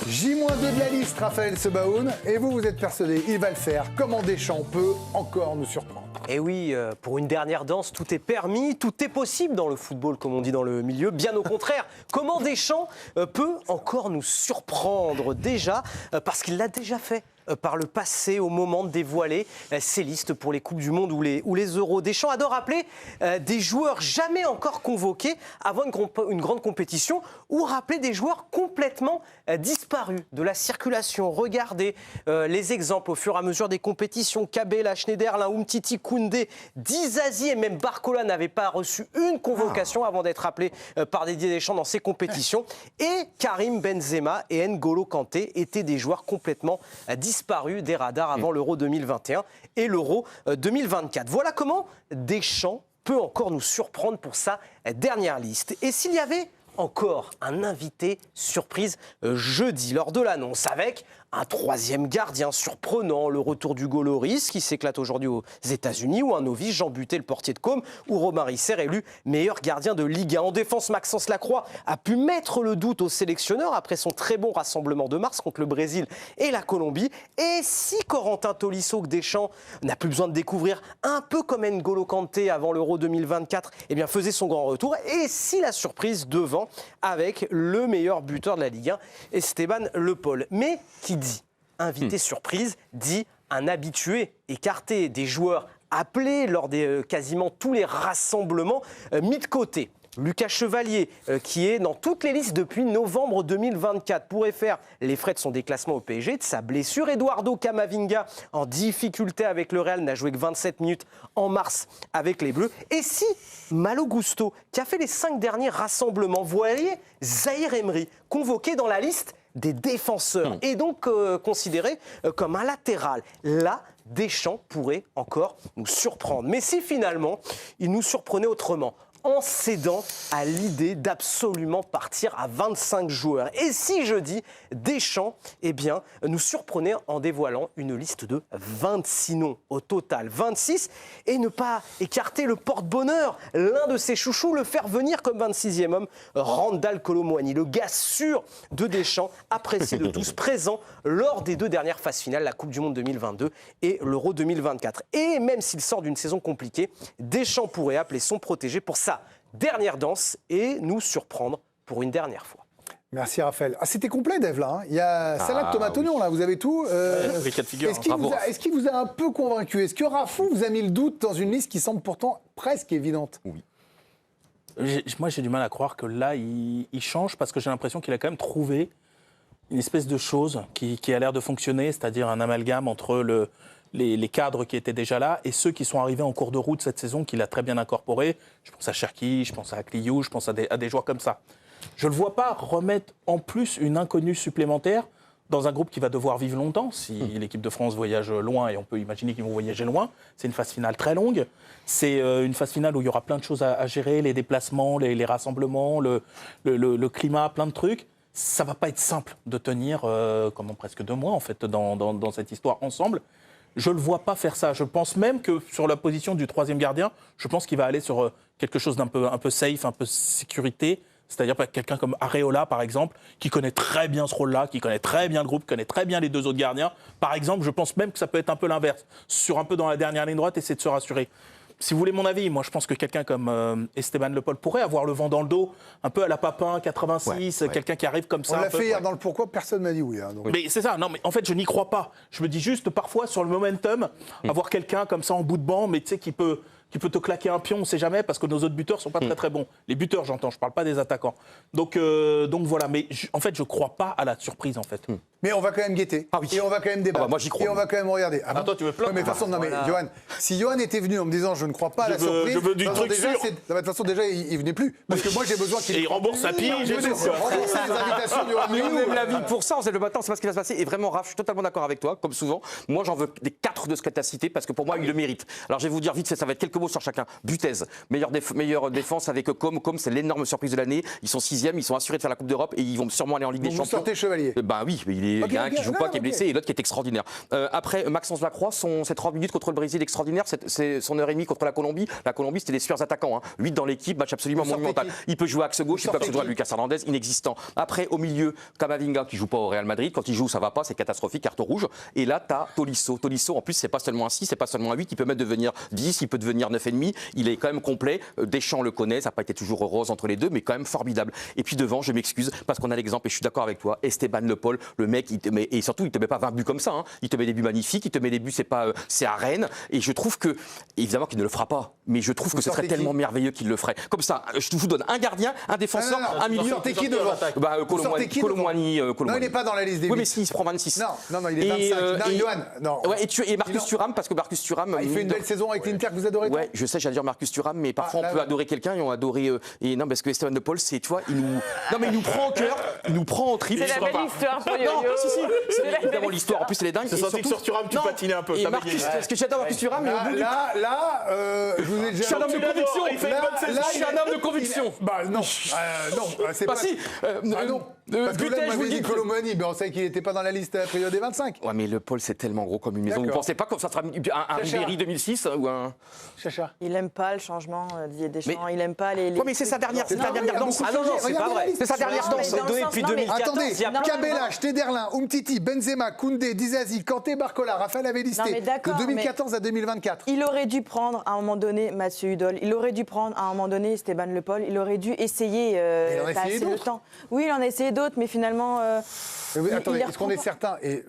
J-2 de la liste, Raphaël Sebaoun. Et vous êtes persuadé, il va le faire. Comment Deschamps peut encore nous surprendre? Et oui, pour une dernière danse, tout est permis, tout est possible dans le football, comme on dit dans le milieu. Bien au contraire, comment Deschamps peut encore nous surprendre déjà, parce qu'il l'a déjà fait par le passé au moment de dévoiler ses listes pour les Coupes du Monde ou les Euros. Deschamps adore appeler des joueurs jamais encore convoqués avant une grande compétition ou rappeler des joueurs complètement disparus de la circulation. Regardez les exemples au fur et à mesure des compétitions. Kabela, Schneiderlin, Umtiti, Koundé, Dizazi et même Barcola n'avaient pas reçu une convocation avant d'être appelés par Didier Deschamps dans ces compétitions. Et Karim Benzema et N'Golo Kanté étaient des joueurs complètement disparus des radars avant l'Euro 2021 et l'Euro 2024. Voilà comment Deschamps peut encore nous surprendre pour sa dernière liste. Et s'il y avait encore un invité surprise jeudi lors de l'annonce avec un troisième gardien surprenant, le retour d'Hugo Lloris qui s'éclate aujourd'hui aux États-Unis, ou un novice, Jean Butet, le portier de Côme, ou Romain Risser élu meilleur gardien de Ligue 1. En défense, Maxence Lacroix a pu mettre le doute au sélectionneur après son très bon rassemblement de mars contre le Brésil et la Colombie. Et si Corentin Tolisso, que Deschamps n'a plus besoin de découvrir, un peu comme N'Golo Kanté avant l'Euro 2024, eh bien faisait son grand retour, et si la surprise devant avec le meilleur buteur de la Ligue 1, Esteban Le Paul. Mais qui dit invité surprise dit un habitué écarté, des joueurs appelés lors des quasiment tous les rassemblements mis de côté. Lucas Chevalier, qui est dans toutes les listes depuis novembre 2024, pourrait faire les frais de son déclassement au PSG, de sa blessure. Eduardo Camavinga, en difficulté avec le Real, n'a joué que 27 minutes en mars avec les Bleus. Et si Malo Gusto, qui a fait les 5 derniers rassemblements, voyez Zahir Emery, convoqué dans la liste des défenseurs, et donc considéré comme un latéral, là, Deschamps pourrait encore nous surprendre. Mais si finalement, il nous surprenait autrement, en cédant à l'idée d'absolument partir à 25 joueurs. Et si je dis Deschamps, eh bien, nous surprenait en dévoilant une liste de 26 noms au total, 26, et ne pas écarter le porte-bonheur, l'un de ses chouchous, le faire venir comme 26e homme, Randal Kolo Muani, le gars sûr de Deschamps, apprécié de tous, présent lors des 2 dernières phases finales, la Coupe du Monde 2022 et l'Euro 2024. Et même s'il sort d'une saison compliquée, Deschamps pourrait appeler son protégé pour sa dernière danse et nous surprendre pour une dernière fois. Merci Raphaël. Ah, c'était complet, Dave, là. Il y a salade, tomate, oignon, là. Vous avez tout. Est-ce qu'il vous a un peu convaincu? Est-ce que Rafou vous a mis le doute dans une liste qui semble pourtant presque évidente? Oui. Moi, j'ai du mal à croire que là, il change, parce que j'ai l'impression qu'il a quand même trouvé une espèce de chose qui a l'air de fonctionner, c'est-à-dire un amalgame entre les cadres qui étaient déjà là et ceux qui sont arrivés en cours de route cette saison, qu'il a très bien incorporé. Je pense à Cherki, je pense à Kliou, je pense à des joueurs comme ça. Je ne le vois pas remettre en plus une inconnue supplémentaire dans un groupe qui va devoir vivre longtemps. Si l'équipe de France voyage loin, et on peut imaginer qu'ils vont voyager loin, c'est une phase finale très longue. C'est une phase finale où il y aura plein de choses à gérer, les déplacements, les rassemblements, le climat, plein de trucs. Ça ne va pas être simple de tenir presque 2 mois en fait, dans cette histoire ensemble. Je ne le vois pas faire ça. Je pense même que sur la position du 3e gardien, je pense qu'il va aller sur quelque chose d'un peu safe, un peu sécurité. C'est-à-dire quelqu'un comme Areola, par exemple, qui connaît très bien ce rôle-là, qui connaît très bien le groupe, qui connaît très bien les 2 autres gardiens. Par exemple, je pense même que ça peut être un peu l'inverse. Sur un peu dans la dernière ligne droite, essayer de se rassurer. Si vous voulez mon avis, moi je pense que quelqu'un comme Esteban Le Paul pourrait avoir le vent dans le dos, un peu à la Papin, 86, quelqu'un qui arrive comme ça. On l'a fait hier dans le pourquoi, personne m'a dit oui. Hein, donc. Mais c'est ça, non mais en fait je n'y crois pas. Je me dis juste parfois sur le momentum, avoir quelqu'un comme ça en bout de banc, mais tu sais qui peut te claquer un pion, on ne sait jamais, parce que nos autres buteurs ne sont pas très très bons. Les buteurs, j'entends, je ne parle pas des attaquants. Donc voilà, mais en fait, je ne crois pas à la surprise, en fait. Mais on va quand même guetter, et on va quand même débattre, moi j'y crois. Et on va quand même regarder. Ah, toi, tu veux plein. Mais de toute façon, non mais Johan, si Johan était venu en me disant je ne crois pas à la surprise, je veux du truc sûr. De toute façon, déjà, il venait plus. Parce que moi, j'ai besoin qu'il... Et il rembourse sa pige. Il rembourse les invitations, Johan. Mais nous, la vie pour ça, on sait le matin, c'est pas ce qui va se passer. Et vraiment, Raph, je suis totalement d'accord avec toi, comme souvent. Moi, j'en veux des 4 de ce que tu as cité, parce que pour moi, il le mérite. Alors, je vais vous dire vite, ça va être quelques quelques mots sur chacun. Butez, meilleure défense avec Com. Com, c'est l'énorme surprise de l'année. Ils sont 6e, ils sont assurés de faire la Coupe d'Europe et ils vont sûrement aller en Ligue des Champions. Vous sortez Chevalier. Ben oui, il y a un qui joue pas, qui est blessé et l'autre qui est extraordinaire. Après, Maxence Lacroix, ses 30 minutes contre le Brésil extraordinaire, c'est son heure et demie contre la Colombie. La Colombie, c'était des super attaquants. 8 dans l'équipe, match absolument monumental. Il peut jouer axe gauche, il peut jouer à Lucas Hernandez, inexistant. Après, au milieu, Camavinga qui joue pas au Real Madrid. Quand il joue, ça va pas, c'est catastrophique, carte rouge. Et là, tu as Tolisso. Tolisso, en plus, c'est pas seulement un 6, c'est pas seulement un 8, il peut même devenir 10, il peut devenir 9,5. Il est quand même complet. Deschamps le connaît, ça n'a pas été toujours rose entre les deux, mais quand même formidable. Et puis devant, je m'excuse, parce qu'on a l'exemple, et je suis d'accord avec toi, Esteban Le Paul, le mec, et surtout, il te met pas 20 buts comme ça. Il te met des buts magnifiques, il te met des buts, c'est à Rennes. Et je trouve que, évidemment qu'il ne le fera pas, mais je trouve que ce serait tellement merveilleux qu'il le ferait. Comme ça, je vous donne un gardien, un défenseur, un milieu. Vous sortez qui devant? Colomboigny. Non, il n'est pas dans la liste des 8. Oui, mais si, il se prend 26. Non, il est 25. Johan, non. Ouais, et Marcus Thuram, parce que Marcus Thuram. Il fait une belle saison avec l'Inter que vous adorez. Ouais, je sais, j'allais dire Marcus Thuram, mais parfois on peut adorer quelqu'un et on adorer. Et non, parce que Esteban De Paul, c'est, tu vois, il nous prend en cœur, il nous prend en trip. C'est la belle histoire pour Yo-Yo. Non, si, c'est évidemment l'histoire. En plus, elle est dingue. C'est senti que sur Thuram, tu patinais un peu. Et Marcus, parce que j'adore Marcus Thuram, mais au bout je vous ai déjà. Je suis un homme de conviction. Je suis un homme de conviction. Bah non, c'est pas. Si. Non. Parce que là, vous m'avez dit Colomboigny, mais on savait qu'il n'était pas dans la liste trio des 25. Ouais, mais le Paul, c'est tellement gros comme une maison. Vous ne pensez pas que ça sera un Ribéry 2006 ou un. Chacha. Il n'aime pas le changement Didier Deschamps, il n'aime pas les. Oui, mais c'est sa dernière danse. Ah non, c'est pas vrai. C'est sa dernière danse. Depuis 2014. Attendez, Cabella, Schneiderlin, Umtiti, Benzema, Koundé, Dizazi, Kanté, Barcola, Raphaël avait listé de 2014 à 2024. Il aurait dû prendre à un moment donné Mathieu Hudol, il aurait dû prendre à un moment donné Esteban Le Paul, il aurait dû essayer passer le temps. Oui, il en a essayé d'autres, mais finalement. Attendez, est-ce qu'on est certain, et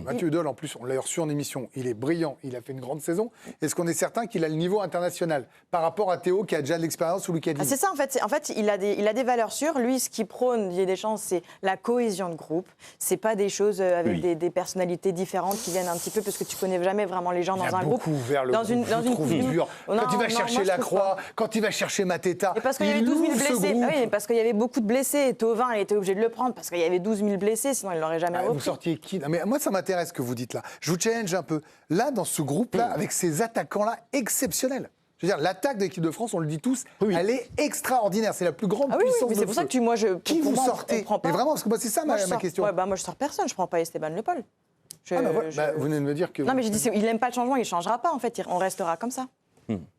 Mathieu Hudol, en plus, on l'a reçu en émission, il est brillant, il a fait une grande saison, est-ce qu'on est certain qu'il a le niveau international par rapport à Théo qui a déjà de l'expérience ou Lucas Digne? C'est ça, en fait il a des valeurs sûres. Lui, ce qui prône Didier Deschamps, c'est la cohésion de groupe. C'est pas des choses avec des personnalités différentes qui viennent un petit peu, parce que tu connais jamais vraiment les gens dans un groupe. Dans une coupe dur. Quand il va chercher Lacroix, quand il va chercher Mateta, et parce qu'il y avait 12 000 blessés. Oui, parce qu'il y avait beaucoup de blessés. Thauvin, il était obligé de le prendre parce qu'il y avait 12 000 blessés, sinon il l'aurait jamais repris. Vous sortiez qui? Mais moi, ça m'intéresse ce que vous dites là. Je vous challenge un peu. Là, dans ce groupe-là, avec ces attaquants-là exceptionnels. Je veux dire, l'attaque de l'équipe de France, on le dit tous, elle est extraordinaire. C'est la plus grande puissance mais de c'est pour ça que Qui vous sortez? Mais vraiment, parce que c'est ça ma question. Moi, je sors personne. Je prends pas Esteban Le Paul. Vous venez de me dire que... Non, mais je dis, il n'aime pas le changement, il ne changera pas, en fait. On restera comme ça.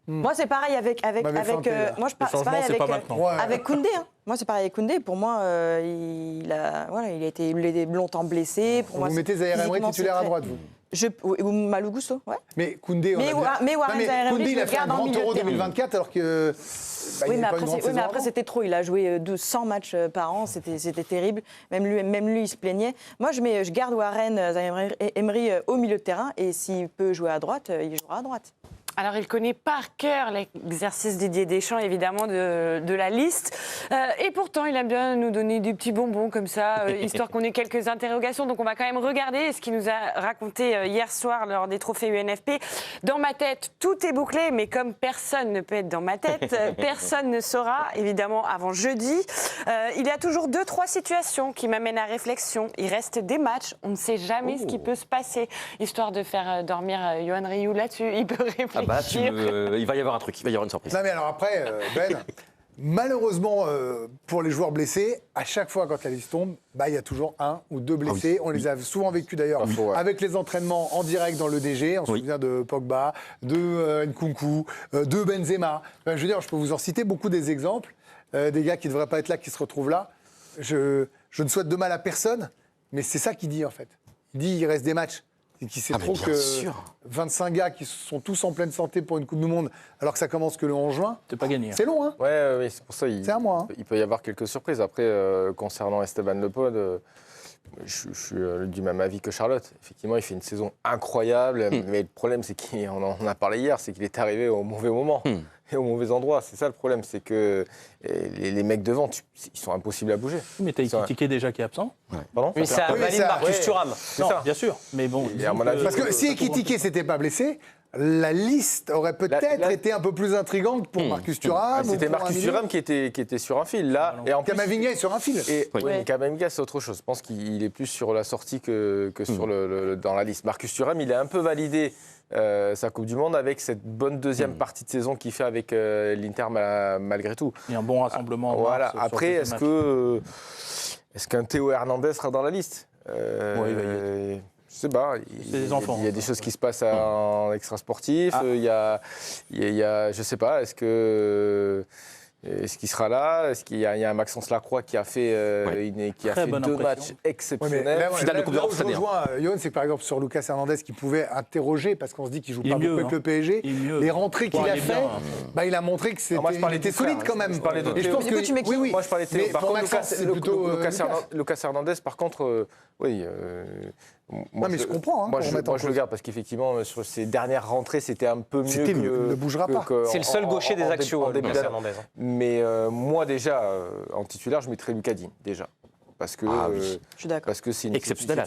Moi, c'est pareil avec moi, c'est pareil avec Koundé. Moi, c'est pareil avec Koundé. Pour moi, il a été longtemps blessé. Pour moi, vous mettez Zaïre Emery titulaire à droite, vous? Ou Malou Gusto, ouais. Mais Koundé, Koundé, il a fait un grand Euro 2024 alors que... oui, mais après, c'était trop. Il a joué 100 matchs par an, c'était terrible. Même lui, il se plaignait. Moi, je garde Warren Emery au milieu de terrain, et s'il peut jouer à droite, il jouera à droite. Alors, il connaît par cœur l'exercice Didier Deschamps, évidemment, de la liste. Et pourtant, il aime bien nous donner des petits bonbons comme ça, histoire qu'on ait quelques interrogations. Donc, on va quand même regarder ce qu'il nous a raconté hier soir lors des trophées UNFP. Dans ma tête, tout est bouclé, mais comme personne ne peut être dans ma tête, personne ne saura, évidemment, avant jeudi. Il y a toujours 2-3 situations qui m'amènent à réflexion. Il reste des matchs, on ne sait jamais ce qui peut se passer. Histoire de faire dormir Yohan Rioux là-dessus, il peut réfléchir. Il va y avoir un truc, il va y avoir une surprise. Non, mais alors après, malheureusement, pour les joueurs blessés, à chaque fois quand la liste tombe, il y a toujours 1 ou 2 blessés. On les a souvent vécus d'ailleurs avec les entraînements en direct dans l'EDG. On se souvient de Pogba, de Nkunku, de Benzema. Je veux dire, je peux vous en citer beaucoup des exemples, des gars qui ne devraient pas être là, qui se retrouvent là. Je ne souhaite de mal à personne, mais c'est ça qu'il dit en fait. Il dit qu'il reste des matchs. Et qui sait trop que 25 gars qui sont tous en pleine santé pour une Coupe du Monde, alors que ça commence que le 11 juin. C'est pas gagné. C'est long, hein? Oui, c'est pour ça. C'est à moi. Il peut y avoir quelques surprises. Après, concernant Esteban Le Paul, je suis du même avis que Charlotte. Effectivement, il fait une saison incroyable, mais le problème, c'est qu'on en a parlé hier, c'est qu'il est arrivé au mauvais moment. Et au mauvais endroit. C'est ça le problème, c'est que les mecs devant, ils sont impossibles à bouger. Mais t'as critiqué déjà qui est absent. Pardon? Mais ça valide Marcus Thuram. Non, bien sûr. Mais bon. Parce que si Ekitike s'était pas blessé, la liste aurait peut-être été un peu plus intrigante pour Marcus Thuram. C'était Marcus Thuram qui était sur un fil là. Et en plus, Camavinga est sur un fil. Camavinga c'est autre chose. Je pense qu'il est plus sur la sortie que sur dans la liste. Marcus Thuram, il est un peu validé sa Coupe du Monde avec cette bonne deuxième partie de saison qu'il fait avec l'Inter malgré tout. Il y a un bon rassemblement. Voilà. Après, est-ce qu'un Théo Hernandez sera dans la liste Je sais pas. Il y a des choses qui se passent en extra-sportif. Il y a, je sais pas, est-ce qu'il sera là? Est-ce qu'il y a un Maxence Lacroix qui a fait, deux matchs exceptionnels? Finale de Coupe d'Europe cette année. Yoann, c'est que par exemple sur Lucas Hernandez qui pouvait interroger parce qu'on se dit qu'il joue pas beaucoup avec le PSG. Les rentrées qu'il a fait, il a montré que c'était solide quand même. Je parlais de Théo. Moi je parlais de Théo. Par contre, Lucas Hernandez, par contre, oui. Non, mais je comprends. Moi, je le garde parce qu'effectivement, sur ses dernières rentrées, c'était un peu mieux. Il ne bougera pas. C'est le seul gaucher des Axios, Lucas Hernandez. Mais moi, déjà, en titulaire, je mettrais Lucas Digne, déjà. Parce que, je suis d'accord. Parce que c'est exceptionnel,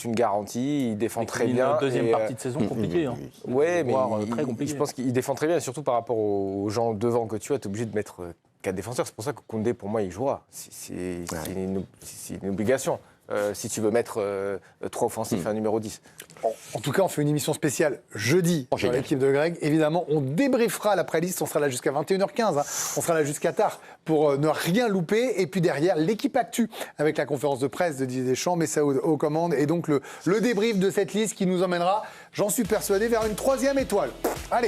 une garantie, il défend très bien. Une deuxième partie de saison compliquée. Oui, mais très compliqué. Je pense qu'il défend très bien, surtout par rapport aux gens devant que tu as, tu es obligé de mettre 4 défenseurs. C'est pour ça que Koundé, pour moi, il jouera. C'est une obligation. Si tu veux mettre 3 offensifs à un numéro 10. En tout cas, on fait une émission spéciale jeudi sur l'équipe de Greg. Évidemment, on débriefera l'après-liste. On sera là jusqu'à 21h15. On sera là jusqu'à tard pour ne rien louper. Et puis derrière, l'équipe Actu avec la conférence de presse de Didier Deschamps, Messaoud aux commandes. Et donc le débrief de cette liste qui nous emmènera, j'en suis persuadé, vers une 3e étoile. Allez.